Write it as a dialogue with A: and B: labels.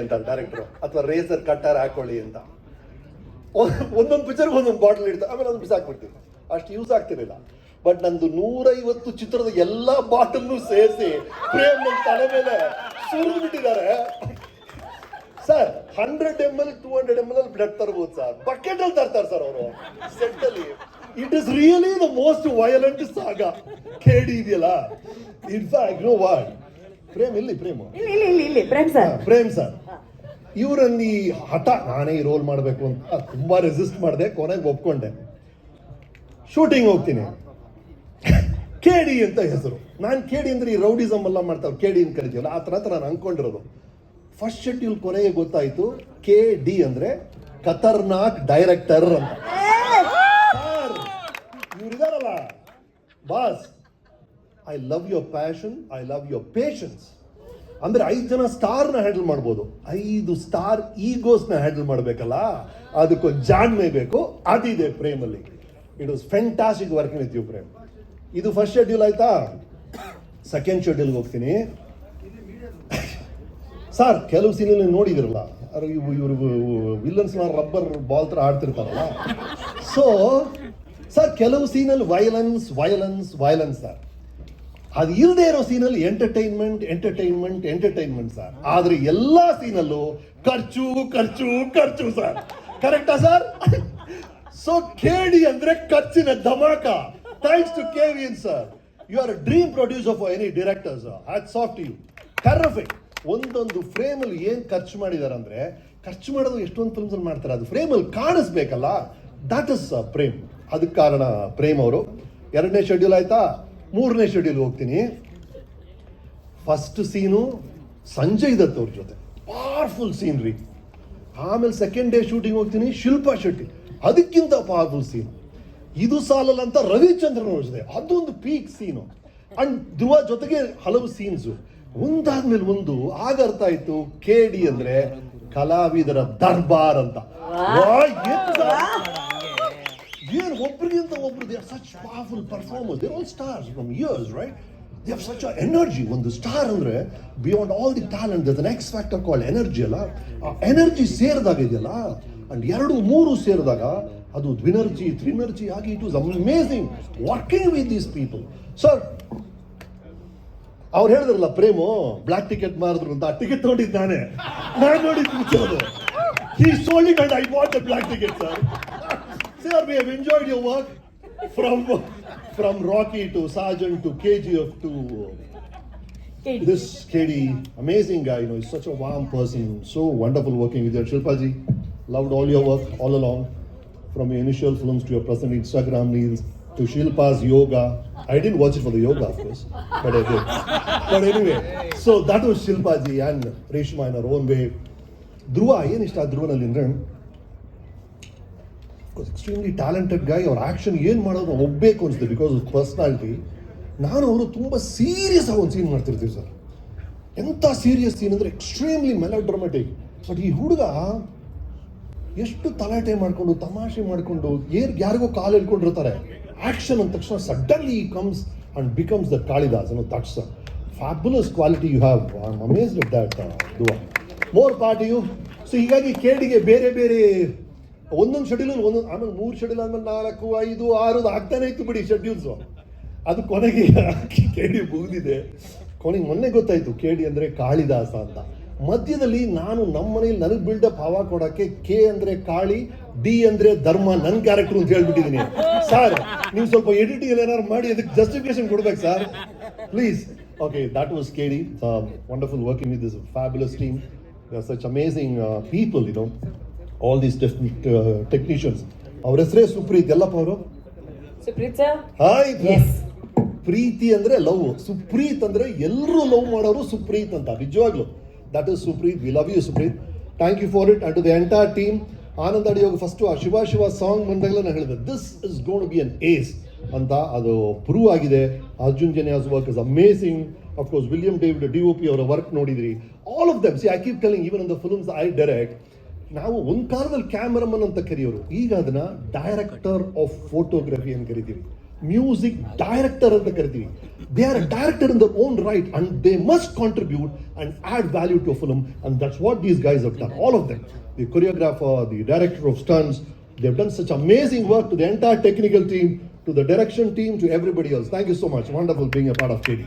A: ಅಂತ ಡೈರೆಕ್ಟರ್ ಅಥವಾ racer cutter ಹಾಕೊಳ್ಳಿ ಅಂತ ಒಂದೊಂದು ಪಿಕ್ಚರ್ ಒಂದೊಂದು ಬಾಟಲ್ ಇಡ್ತಾರೆ, ಆಮೇಲೆ ಒಂದು ಬಿಸಾಕ್ಬಿಡ್ತೀವಿ, ಅಷ್ಟು ಯೂಸ್ ಆಗ್ತಿರಲಿಲ್ಲ. ಬಟ್ ನಂದು 150 ಚಿತ್ರದ ಎಲ್ಲಾ ಬಾಟಲ್ನು ಸೇರಿಸಿ ಪ್ರೇಮ್ ನನ್ನ ತಲೆ ಮೇಲೆ ಸುರಿದು ಬಿಟ್ಟಿದ್ದಾರೆ ಸರ್. 100 ml 200 ml ಅಲ್ಲಿ ಬ್ಲಡ್ ತರಬಹುದು ಸರ್, ಬಕೆಟ್ ಅಲ್ಲಿ ತರ್ತಾರೆ ಸರ್ ಅವರು ಸೆಟ್ ಅಲ್ಲಿ. It is really the most violent saga ಕೇಳಿ ಇದೆಯಲ್ಲ. ಇನ್ಫ್ಯಾಕ್ಟ್ ನೋ ವಾಟ್ ಪ್ರೇಮ್ ಇಲ್ಲಿ ಪ್ರೇಮ್ ಸರ್ ಇವರನ್ನ ಈ ಹಠ ನಾನೇ ಈ ರೋಲ್ ಮಾಡಬೇಕು ಅಂತ ತುಂಬಾ ರೆಸಿಸ್ಟ್ ಮಾಡಿದೆ, ಕೊನೆಗೆ ಒಪ್ಕೊಂಡೆ. ಶೂಟಿಂಗ್ ಹೋಗ್ತೀನಿ, ಕೇಡಿ ಅಂತ ಹೆಸರು. ನಾನು ಕೇಡಿ ಅಂದ್ರೆ ಈ ರೌಡಿಸಮ್ ಎಲ್ಲ ಮಾಡ್ತಾವೆ, ಕೇಡಿ ಅಂತ ಕರಿತೀವಲ್ಲ ಆ ಥರ ನಾನು ಅನ್ಕೊಂಡಿರೋದು. ಫಸ್ಟ್ ಶೆಡ್ಯೂಲ್ ಕೊನೆಗೆ ಗೊತ್ತಾಯ್ತು ಕೆ ಡಿ ಅಂದ್ರೆ ಖತರ್ನಾಕ್ ಡೈರೆಕ್ಟರ್ ಅಂತ. ಇವ್ರಿದಾರಲ್ಲ boss, I love your passion, I love your patience. ಅಂದ್ರೆ 5 ಜನ ಸ್ಟಾರ್ನ ಹ್ಯಾಂಡಲ್ ಮಾಡ್ಬೋದು, 5 ಸ್ಟಾರ್ ಈಗೋಸ್ನ ಹ್ಯಾಂಡಲ್ ಮಾಡ್ಬೇಕಲ್ಲ, ಅದಕ್ಕೊಂದು ಜಾಣ್ಮೆ ಬೇಕು, ಅದಿದೆ ಪ್ರೇಮಲ್ಲಿ. It was fantastic working with you Prem. ಇದು ಫಸ್ಟ್ ಶೆಡ್ಯೂಲ್ ಆಯ್ತಾ. ಸೆಕೆಂಡ್ ಶೆಡ್ಯೂಲ್ಗೆ ಹೋಗ್ತೀನಿ ಸರ್. ಕೆಲವು ಸೀನಲ್ಲಿ ನೋಡಿದಿರಲ್ಲ, ಇವರು ವಿಲನ್ಸ್ ರಬ್ಬರ್ ಬಾಲ್ ತರ ಆಡ್ತಿರ್ತಾರಲ್ಲ. ಸೊ ಸರ್ ಕೆಲವು ಸೀನಲ್ಲಿ ವೈಲೆನ್ಸ್ ವೈಲೆನ್ಸ್ ವೈಲೆನ್ಸ್ ಸರ್. ಅದು ಇಲ್ಲದೆ ಇರೋ ಸೀನಲ್ಲಿ ಎಂಟರ್ಟೈನ್ಮೆಂಟ್ ಎಂಟರ್ಟೈನ್ಮೆಂಟ್ ಎಂಟರ್ಟೈನ್ಮೆಂಟ್ ಸರ್. ಆದ್ರೆ ಎಲ್ಲಾ ಸೀನಲ್ಲೂ ಖರ್ಚು ಖರ್ಚು ಖರ್ಚು ಸರ್. ಕರೆಕ್ಟಾ ಸರ್? ಸೊ ಕೇಡಿ ಅಂದ್ರೆ ಖರ್ಚಿನ ಧಮಾಕ. Thanks to KVN sir, you are a dream producer for any director sir. Hats off to you. Terrific. ಒಂದೊಂದು ಫ್ರೇಮ್ ಅಲ್ಲಿ ಏನ್ ಖರ್ಚು ಮಾಡಿದಾರೆ ಅಂದ್ರೆ, ಖರ್ಚು ಮಾಡೋದು ಎಷ್ಟೊಂದು ಫಿಲ್ಮ್ಸ್ ಅಲ್ಲಿ ಮಾಡ್ತಾರೆ, ಅದು ಫ್ರೇಮ್ ಅಲ್ಲಿ ಕಾಣಿಸ್ಬೇಕಲ್ಲ, ದಟ್ ಇಸ್ ಪ್ರೇಮ್. ಅದಕ್ಕೆ ಕಾರಣ ಪ್ರೇಮ್ ಅವರು. 2ನೇ ಶೆಡ್ಯೂಲ್ ಆಯ್ತಾ, 3ನೇ ಶೆಡ್ಯೂಲ್ ಹೋಗ್ತೀನಿ. ಫಸ್ಟ್ ಸೀನು ಸಂಜಯ್ ದತ್ ಅವ್ರ ಜೊತೆ, ಪವರ್ಫುಲ್ ಸೀನ್ ರೀ. ಆಮೇಲೆ ಸೆಕೆಂಡ್ ಡೇ ಶೂಟಿಂಗ್ ಹೋಗ್ತೀನಿ, ಶಿಲ್ಪಾ ಶೆಟ್ಟಿ, ಅದಕ್ಕಿಂತ ಪವರ್ಫುಲ್ ಸೀನ್. ಇದು ಸಾಲಲ್ಲ ಅಂತ ರವಿಚಂದ್ರನ್ ಅವ್ರ ಜೊತೆ, ಅದೊಂದು ಪೀಕ್ ಸೀನು. ಅಂಡ್ ಧ್ರುವ ಜೊತೆಗೆ ಹಲವು ಸೀನ್ಸು ಒಂದಾದ್ಮೇಲೆ ಒಂದು. ಆಗ ಅರ್ಥ ಆಯ್ತು ಕೇಡಿ ಅಂದ್ರೆ ಕಲಾವಿದರ ದರ್ಬಾರ್ ಅಂತ. ಏನು ಒಬ್ರಿಗಿಂತ ಒಬ್ರು, they are such powerful performers, they are all stars from years, right? They have such energy. ಒಂದು ಸ್ಟಾರ್ ಅಂದ್ರೆ beyond all the talent there is an X factor called energy ಅಲ್ಲ. ಆ ಎನರ್ಜಿ ಸೇರಿದಾಗ ಇದೆಯಲ್ಲ, ಅಂಡ್ 2-3 ಸೇರಿದಾಗ ಅದು ದ್ವಿನರ್ಜಿ ತ್ರಿನರ್ಜಿ ಆಗಿ it was amazing working with these people sir. ಅವ್ರು ಹೇಳಿದ್ರಲ್ಲ ಪ್ರೇಮು ಬ್ಲಾಕ್ ಟಿಕೆಟ್ ಮಾರಿದ್ರು ಅಂತ, ಆ ಟಿಕೆಟ್ ತಗೊಂಡಿದ್ದು ನಾನೇ, ನಾನು ನೋಡಿದ್ದು. He sold it and I bought the black ticket, sir. Sir, we have enjoyed your work from Rocky to Sergeant to KGF to this KD. Amazing guy, you know, he's such a warm person. So wonderful working with you. Shilpa ji, loved all your work all along. From your initial films to your present Instagram reels to Shilpa's yoga. I didn't watch it for the yoga, of course, but I did. But anyway, so that was Shilpa ji and Reshma in her own way. ಧ್ರುವ ಏನಿಷ್ಟ ಧ್ರುವನಲ್ಲಿ ಅಂದ್ರೆ, extremely talented ಗೈ. ಅವ್ರ action ಏನು ಮಾಡೋದು ಒಬ್ಬೇಕು ಅನಿಸುತ್ತೆ because of personality. ನಾನು ಅವರು ತುಂಬ serious ಆಗಿ ಒಂದು ಸೀನ್ ಮಾಡ್ತಿರ್ತೀವಿ ಸರ್. ಎಂಥ ಸೀರಿಯಸ್ ಸೀನ್ ಅಂದರೆ ಎಕ್ಸ್ಟ್ರೀಮ್ಲಿ ಮೆಲೋಡ್ರಾಮೆಟಿಕ್. ಬಟ್ ಈ ಹುಡುಗ ಎಷ್ಟು ತಲಾಟೆ ಮಾಡಿಕೊಂಡು ತಮಾಷೆ ಮಾಡಿಕೊಂಡು ಯಾರಿಗೋ ಕಾಲು ಹೇಳ್ಕೊಂಡಿರ್ತಾರೆ, ಆಕ್ಷನ್ ಅಂದ ತಕ್ಷಣ suddenly comes and becomes the Kalidas. That's fabulous quality you have. I am amazed at that Dhruva. More part you. So ಹೀಗಾಗಿ ಕೇಡಿಗೆ ಬೇರೆ ಬೇರೆ ಒಂದೊಂದು ಶೆಡ್ಯೂಲ್ ಒಂದೊಂದು, ಆಮೇಲೆ 3 ಶೆಡ್ಯೂಲ್ ಆದ್ಮೇಲೆ 4, 5, 6 ಆಗ್ತಾನೆ ಇತ್ತು ಬಿಡಿ ಶೆಡ್ಯೂಲ್ಸು. ಅದು ಕೊನೆಗೆ ಕೇಡಿ ಮುಗಿದಿದೆ. ಕೊನೆಗೆ ಮೊನ್ನೆ ಗೊತ್ತಾಯ್ತು ಕೇಡಿ ಅಂದ್ರೆ ಕಾಳಿದಾಸ ಅಂತ. ಮಧ್ಯದಲ್ಲಿ ನಾನು ನಮ್ಮ ಮನೇಲಿ ನನಗೆ ಬಿಲ್ಡಪ್ ಹವಾ ಕೊಡೋಕ್ಕೆ ಕೆ ಅಂದ್ರೆ ಕಾಳಿ, ಡಿ ಅಂದ್ರೆ ಧರ್ಮ, ನನ್ನ ಕ್ಯಾರೆಕ್ಟರ್ ಅಂತ ಹೇಳ್ಬಿಟ್ಟಿದ್ದೀನಿ. ಸರ್ ನೀವು ಸ್ವಲ್ಪ ಎಡಿಟಿಂಗ್ ಏನಾದ್ರು ಮಾಡಿ ಅದಕ್ಕೆ ಜಸ್ಟಿಫಿಕೇಶನ್ ಕೊಡ್ಬೇಕು sir, please. Okay, that was KD. Wonderful working with this fabulous team. They are such amazing people, you know, all these technicians. ಅವ್ರ ಹೆಸರೇ ಸುಪ್ರೀತ್. ಎಲ್ಲಪ್ಪ ಅವರು
B: ಸುಪ್ರೀತ್ ಸರ್.
A: ಹಾಯ್. ಪ್ರೀತಿ ಅಂದ್ರೆ ಲವ್, ಸುಪ್ರೀತ್ ಅಂದ್ರೆ ಎಲ್ಲರೂ ಲವ್ ಮಾಡೋರು ಸುಪ್ರೀತ್ ಅಂತ. ನಿಜವಾಗ್ಲು that is Supreet. We love you Supreet. Thank you for it. And to the entire team. Anand ಅಡಿಯೋಗ ಫಸ್ಟ್ ಆ ಶಿವ ಶಿವ ಸಾಂಗ್ ಬಂದಾಗಲೇ ನಾನು ಹೇಳಿದೆ this is gonna be an ace ಏಸ್ ಅಂತ. ಅದು ಪ್ರೂವ್ ಆಗಿದೆ. Arjun Janya's work is amazing. Of course, William David, DOP, ಅವರ ವರ್ಕ್ ನೋಡಿದ್ರಿ. All of them. See I keep telling, even in the films I direct, ನಾವು ಒಂದು ಕಾಲದಲ್ಲಿ ಕ್ಯಾಮರಾಮನ್ ಅಂತ ಕರೆಯೋರು, ಈಗ ಅದನ್ನ ಡೈರೆಕ್ಟರ್ ಆಫ್ ಫೋಟೋಗ್ರಫಿ ಅಂತ ಕರಿತೀವಿ. ಮ್ಯೂಸಿಕ್ ಡೈರೆಕ್ಟರ್ ಅಂತ ಕರಿತೀವಿ. They are a director in their own right and they must contribute and add value to a film, and that's what these guys have done, all of them. The choreographer, the director of stunts, they've done such amazing work. To the entire technical team, to the direction team, to everybody else. Thank you so much. Wonderful being a part of KD.